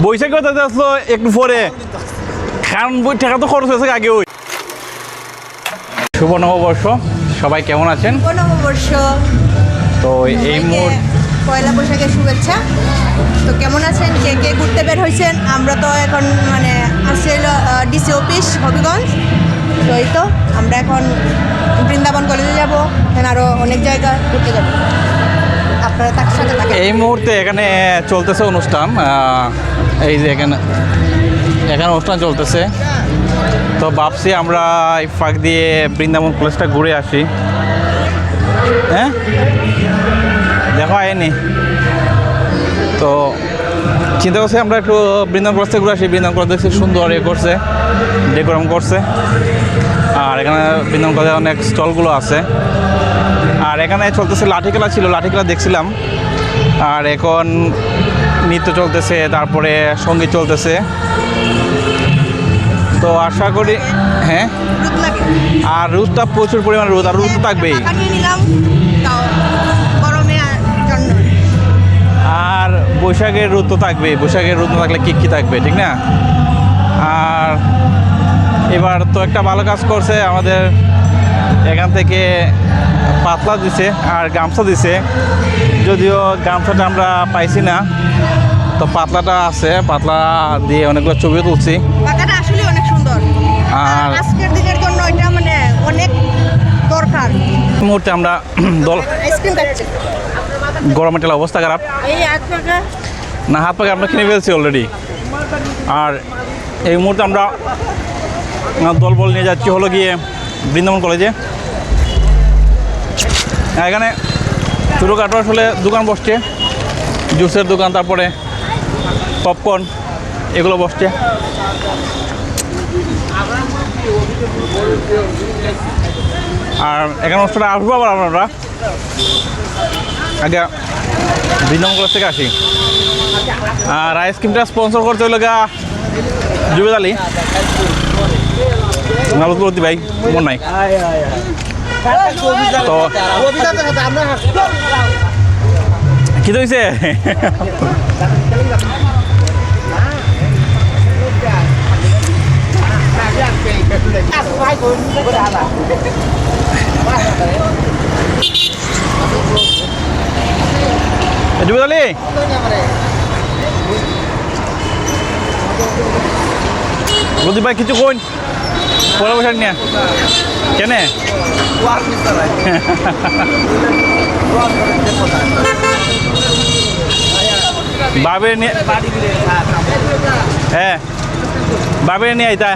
বৈশাখ যেতে আসলো একটু পরে খান বই টাকা তো খরচ হয়েছে আগে। ওই শুভ নববর্ষ, সবাই কেমন আছেন? শুভ নববর্ষ। তো এই মুহূর্তে পয়লা বৈশাখের শুভেচ্ছা। তো কেমন আছেন? কে কে ঘুরতে বের হয়েছেন? আমরা তো এখন মানে আসছে ডিসি অফিস হবিগঞ্জ। তো এই তো আমরা এখন বৃন্দাবন কলেজে যাব, এখানে আরও অনেক জায়গা ঘুরতে যাব। আপনারা তার সাথে থাকেন। এই মুহূর্তে এখানে চলতেছে অনুষ্ঠান, এই যে এখানে অনুষ্ঠান চলতেছে। তো ভাবছি আমরা এই ফাঁক দিয়ে বৃন্দাবন কলেজটা ঘুরে আসি। হ্যাঁ, দেখো আয়নি তো চিন্তা করছি আমরা একটু বৃন্দাবন কলেজ থেকে ঘুরে আসি। বৃন্দাবন কলেজ দেখছি সুন্দর করছে, ডেকোরেশন করছে। আর এখানে বৃন্দাবন কলেজে অনেক স্টলগুলো আছে। আর এখানে চলতেছে লাঠি খেলা, ছিল লাঠি খেলা দেখছিলাম। আর এখন নৃত্য চলতেছে, তারপরে সঙ্গীত চলতেছে। তো আশা করি হ্যাঁ, আর রোদটা প্রচুর পরিমাণে রোদ, আর রোদ তো থাকবেই। আর বৈশাখের রোদ তো থাকবেই, বৈশাখের রোদ না থাকলে কি থাকবে, ঠিক না? আর এবার তো একটা ভালো কাজ করছে আমাদের, এখান থেকে পাতলা দিছে আর গামছা দিছে। যদিও গামছাটা আমরা পাইছি না, তো পাতলাটা আছে, পাতলা দিয়ে অনেকগুলো ছবিও তুলছি। পাতাটা আসলে অনেক সুন্দর, আর আজকের দিনের জন্য এটা মানে অনেক দরকার। এই মুহূর্তে আমরা দল আইসক্রিম খাচ্ছি। গরমের টেলা অবস্থা খারাপ, এই হাত পাকা না হাত পাকে আমরা কিনে ফেলছি অলরেডি। আর এই মুহূর্তে আমরা দলবল নিয়ে যাচ্ছি হলো গিয়ে বৃন্দাবন কলেজে। এখানে ছোটোখাটো আসলে দোকান বসছে, জুসের দোকান, তারপরে পপকর্ন এগুলো বসছে। আর এখানে অনুষ্ঠানে আসবো আবার আমরা আগে বৃন্দাবন কলেজ থেকে আসি। আর আইসক্রিমটা স্পন্সর করতে হলো গা জুবেদ আলী, নালুদি ভাই, মন নাই তো কি হয়েছে? জুবেদ আলী, রোদি ভাই কিছু কোন পয়লা বৈশাখ নিয়ে কেনে বাবে নিয়ে, হ্যাঁ বাবে নিয়ে আইতা